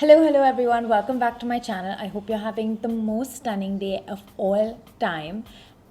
Hello everyone. Welcome back to my channel. I hope you're having the most stunning day of all time.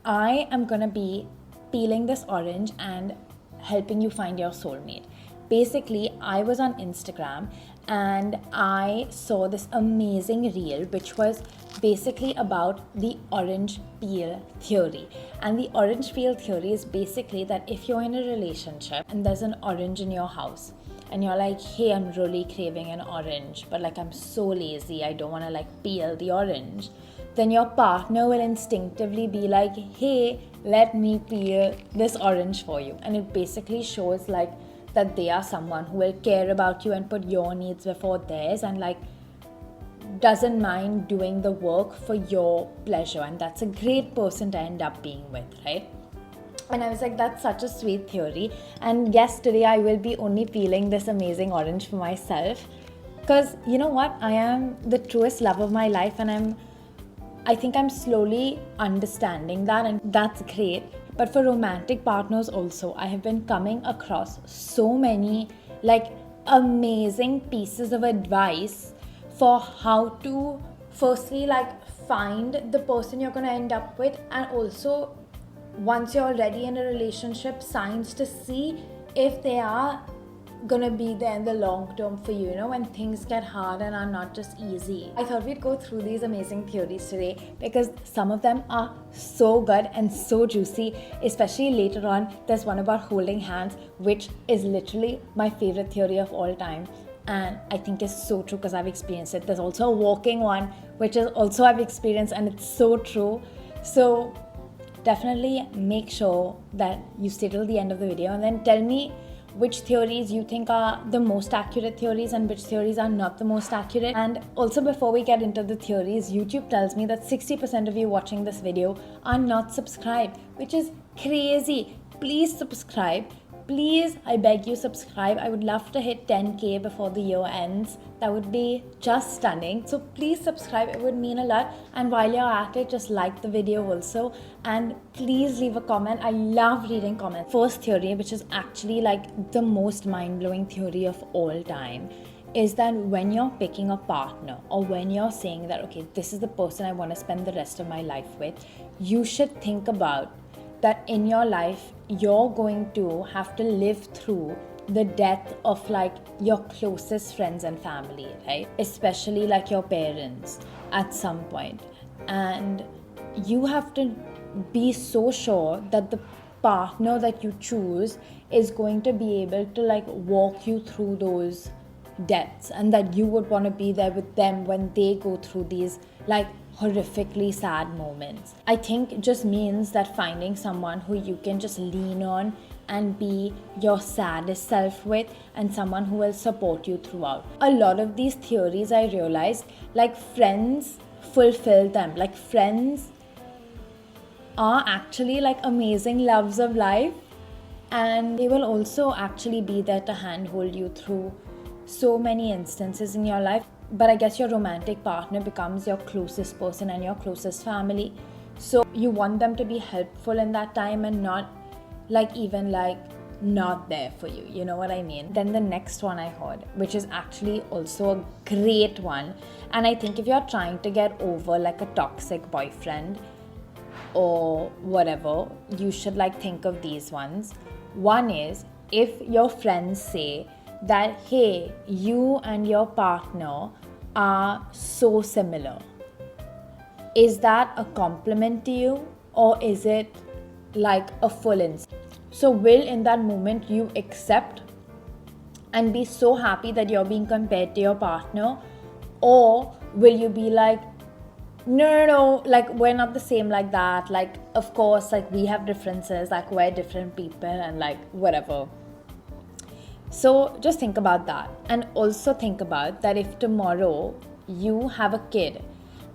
I am gonna be peeling this orange and helping you find your soulmate. Basically, I was on Instagram and I saw this amazing reel which was basically about the orange peel theory. And the orange peel theory is basically that if you're in a relationship and there's an orange in your house, and you're like, hey, I'm really craving an orange, but like I'm so lazy, I don't want to like peel the orange, then your partner will instinctively be like, hey, let me peel this orange for you. And it basically shows like that they are someone who will care about you and put your needs before theirs, and like doesn't mind doing the work for your pleasure. And that's a great person to end up being with, right? And I was like, that's such a sweet theory. And yes, today I will be only peeling this amazing orange for myself. Because you know what? I am the truest love of my life, and I think I'm slowly understanding that, and that's great. But for romantic partners also, I have been coming across so many like amazing pieces of advice for how to firstly like find the person you're gonna end up with, and also once you're already in a relationship, signs to see if they are gonna be there in the long term for you, when things get hard and are not just easy. I thought we'd go through these amazing theories today because some of them are so good and so juicy, especially later on. There's one about holding hands, which is literally my favorite theory of all time. And I think is so true because I've experienced it. There's also a walking one, which is also I've experienced, and it's so true. So definitely make sure that you stay till the end of the video and then tell me which theories you think are the most accurate theories and which theories are not the most accurate. And also, before we get into the theories, YouTube tells me that 60% of you watching this video are not subscribed, which is crazy. Please subscribe. Please, I beg you, subscribe. I would love to hit 10k before the year ends. That would be just stunning. So please subscribe, it would mean a lot. And while you're at it, just like the video also. And please leave a comment. I love reading comments. First theory, which is actually like the most mind-blowing theory of all time, is that when you're picking a partner, or when you're saying that, okay, this is the person I want to spend the rest of my life with, you should think about that in your life, you're going to have to live through the death of like your closest friends and family, right? Especially like your parents at some point. And you have to be so sure that the partner that you choose is going to be able to like walk you through those deaths, and that you would want to be there with them when they go through these like horrifically sad moments. I think it just means that finding someone who you can just lean on and be your saddest self with, and someone who will support you throughout. A lot of these theories, I realized, like friends fulfill them. Like friends are actually like amazing loves of life, and they will also actually be there to handhold you through so many instances in your life. But I guess your romantic partner becomes your closest person and your closest family. So you want them to be helpful in that time and not like even like not there for you. You know what I mean? Then the next one I heard, which is actually also a great one. And I think if you're trying to get over like a toxic boyfriend or whatever, you should like think of these ones. One is, if your friends say that, hey, you and your partner are so similar, is that a compliment to you, or is it like a full insult? So will in that moment you accept and be so happy that you're being compared to your partner, or will you be like, no, like we're not the same like that, like of course like we have differences, like we're different people and like whatever. So just think about that. And also think about that if tomorrow you have a kid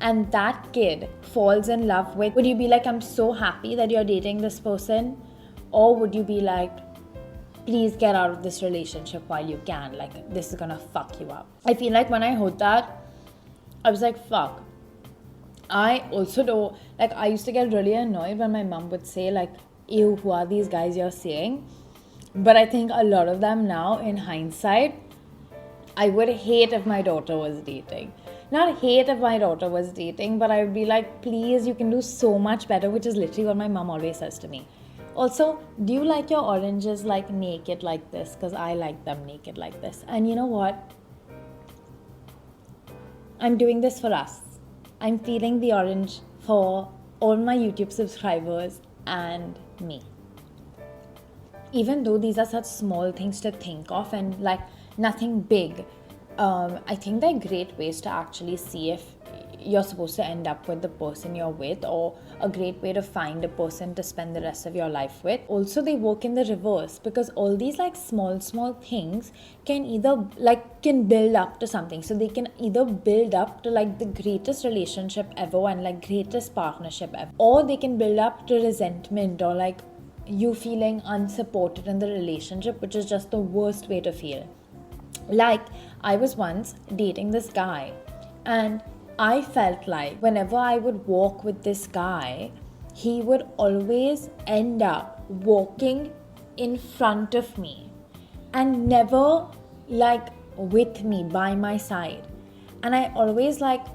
and that kid falls in love with, would you be like, I'm so happy that you're dating this person? Or would you be like, please get out of this relationship while you can, like this is gonna fuck you up? I feel like when I heard that, I was like, fuck. I also do, like I used to get really annoyed when my mom would say like, ew, who are these guys you're seeing? But I think a lot of them now in hindsight I would hate if my daughter was dating. Not hate if my daughter was dating, but I would be like, please, you can do so much better, which is literally what my mom always says to me. Also, do you like your oranges like naked like this? Because I like them naked like this. And you know what? I'm doing this for us. I'm feeling the orange for all my YouTube subscribers and me. Even though these are such small things to think of and like nothing big, I think they're great ways to actually see if you're supposed to end up with the person you're with, or a great way to find a person to spend the rest of your life with. Also, they work in the reverse, because all these like small things can either can build up to something. So they can either build up to like the greatest relationship ever and like greatest partnership ever, or they can build up to resentment or like you feeling unsupported in the relationship, which is just the worst way to feel. Like, I was once dating this guy, and I felt like whenever I would walk with this guy, he would always end up walking in front of me and never like with me by my side. And I always like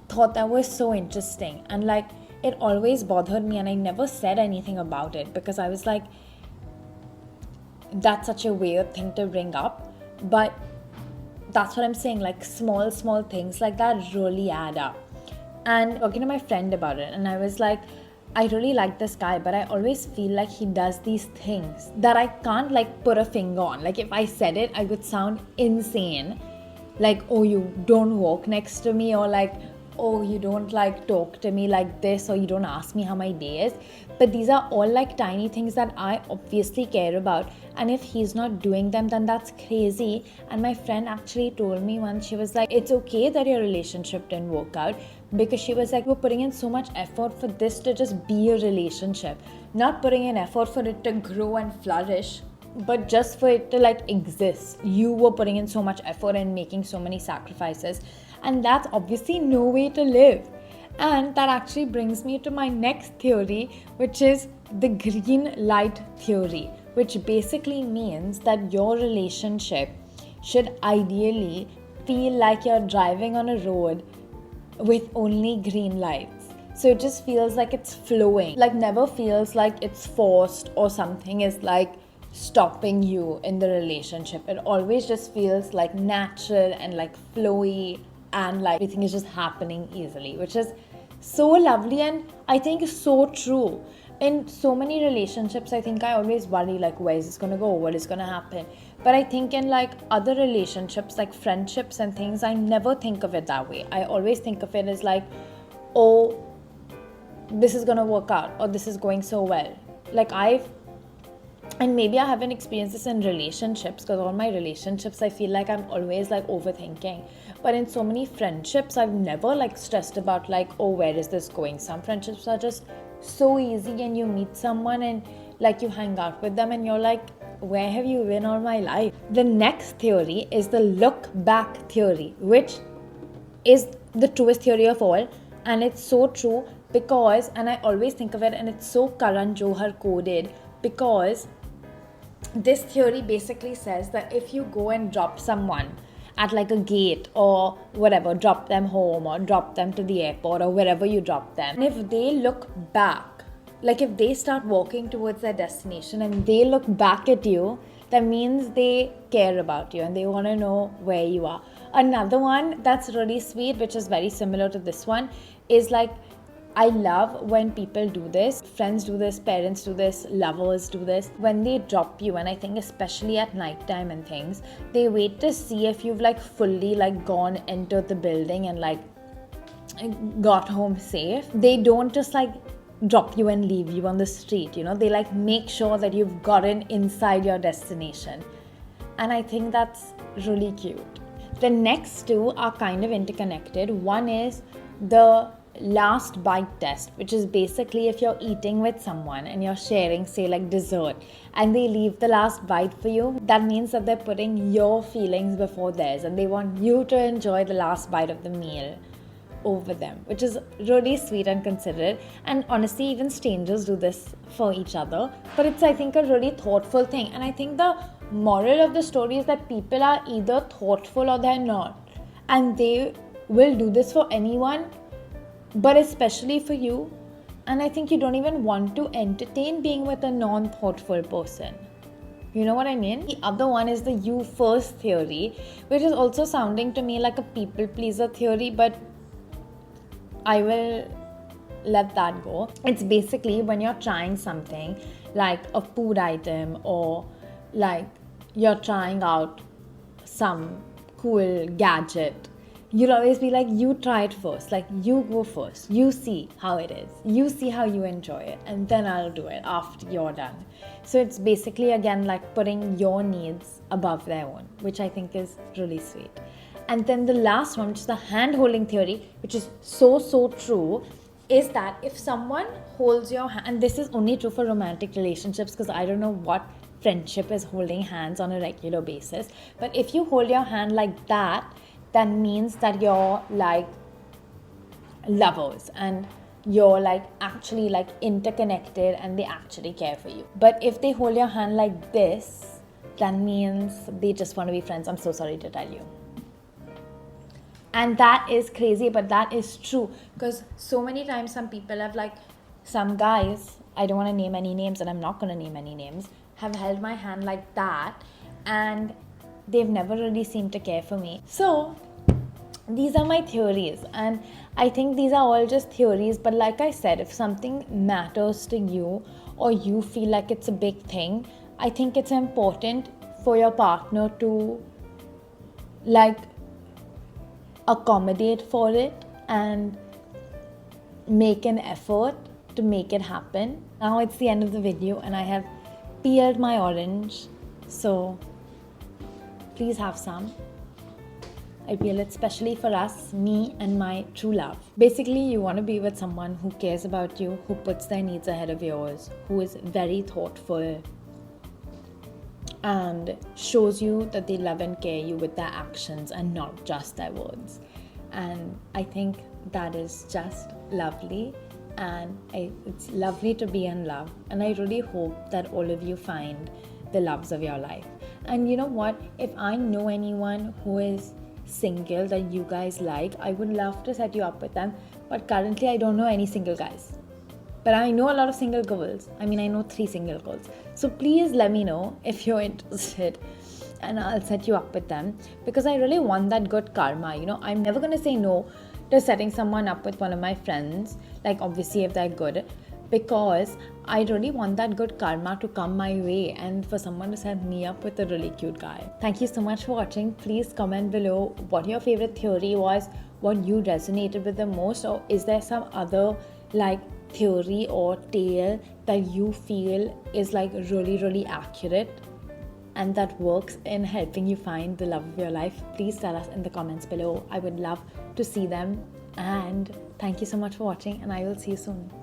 thought that was so interesting, and like it always bothered me, and I never said anything about it because I was like, that's such a weird thing to bring up. But that's what I'm saying, like small things like that really add up. And talking to my friend about it, and I was like, I really like this guy, but I always feel like he does these things that I can't like put a finger on. Like if I said it, I would sound insane. Like, oh, you don't walk next to me, or like, oh, you don't like talk to me like this, or you don't ask me how my day is. But these are all like tiny things that I obviously care about, and if he's not doing them, then that's crazy. And my friend actually told me once, she was like, it's okay that your relationship didn't work out, because she was like, we're putting in so much effort for this to just be a relationship, not putting in effort for it to grow and flourish, but just for it to like exist. You were putting in so much effort and making so many sacrifices, and that's obviously no way to live. And that actually brings me to my next theory, which is the green light theory, which basically means that your relationship should ideally feel like you're driving on a road with only green lights. So it just feels like it's flowing, like never feels like it's forced or something is like stopping you in the relationship. It always just feels like natural and like flowy, and like everything is just happening easily, which is so lovely and I think is so true. In so many relationships, I think I always worry like, where is this gonna go, what is gonna happen? But I think in like other relationships, like friendships and things, I never think of it that way. I always think of it as like, oh, this is gonna work out, or this is going so well. Like and maybe I haven't experienced this in relationships, because all my relationships I feel like I'm always like overthinking. But in so many friendships, I've never like stressed about like, oh, where is this going? Some friendships are just so easy, and you meet someone and like you hang out with them and you're like, where have you been all my life? The next theory is the look back theory, which is the truest theory of all. And it's so true because, and I always think of it, and it's so Karan Johar coded, because this theory basically says that if you go and drop someone at like a gate or whatever, drop them home or drop them to the airport or wherever you drop them, and if they look back, like if they start walking towards their destination and they look back at you, that means they care about you and they want to know where you are. Another one that's really sweet, which is very similar to this one, is like, I love when people do this, friends do this, parents do this, lovers do this. When they drop you, and I think especially at nighttime and things, they wait to see if you've like fully like gone into the building and like got home safe. They don't just like drop you and leave you on the street, you know, they like make sure that you've gotten inside your destination. And I think that's really cute. The next two are kind of interconnected. One is the last bite test, which is basically if you're eating with someone and you're sharing, say like dessert, and they leave the last bite for you, that means that they're putting your feelings before theirs and they want you to enjoy the last bite of the meal over them, which is really sweet and considerate. And honestly, even strangers do this for each other, but it's, I think, a really thoughtful thing. And I think the moral of the story is that people are either thoughtful or they're not, and they will do this for anyone, but especially for you. And I think you don't even want to entertain being with a non-thoughtful person. You know what I mean? The other one is the you first theory, which is also sounding to me like a people pleaser theory, but I will let that go. It's basically when you're trying something like a food item, or like you're trying out some cool gadget, you'll always be like, you try it first, like you go first, you see how it is, you see how you enjoy it, and then I'll do it after you're done. So it's basically again like putting your needs above their own, which I think is really sweet. And then the last one, which is the hand holding theory, which is so true, is that if someone holds your hand, and this is only true for romantic relationships, because I don't know what friendship is holding hands on a regular basis, but if you hold your hand like that means that you're like lovers and you're like actually like interconnected and they actually care for you. But if they hold your hand like this, that means they just want to be friends. I'm so sorry to tell you. And that is crazy, but that is true, because so many times some people have like, some guys, I don't want to name any names and I'm not going to name any names, have held my hand like that and they've never really seemed to care for me. So these are my theories, and I think these are all just theories, but like I said, if something matters to you or you feel like it's a big thing, I think it's important for your partner to like accommodate for it and make an effort to make it happen. Now it's the end of the video and I have peeled my orange, so please have some. I peel it specially for us, me and my true love. Basically, you want to be with someone who cares about you, who puts their needs ahead of yours, who is very thoughtful and shows you that they love and care you with their actions and not just their words. And I think that is just lovely, and it's lovely to be in love, and I really hope that all of you find the loves of your life. And you know what, if I know anyone who is single that you guys like, I would love to set you up with them, but currently I don't know any single guys, but I know a lot of single girls. I mean, I know 3 single girls, so please let me know if you're interested and I'll set you up with them, because I really want that good karma. You know, I'm never gonna say no to setting someone up with one of my friends, like obviously if they're good, because I really want that good karma to come my way and for someone to set me up with a really cute guy. Thank you so much for watching. Please comment below what your favorite theory was, what you resonated with the most, or is there some other like theory or tale that you feel is like really accurate and that works in helping you find the love of your life. Please tell us in the comments below. I would love to see them. And thank you so much for watching, and I will see you soon.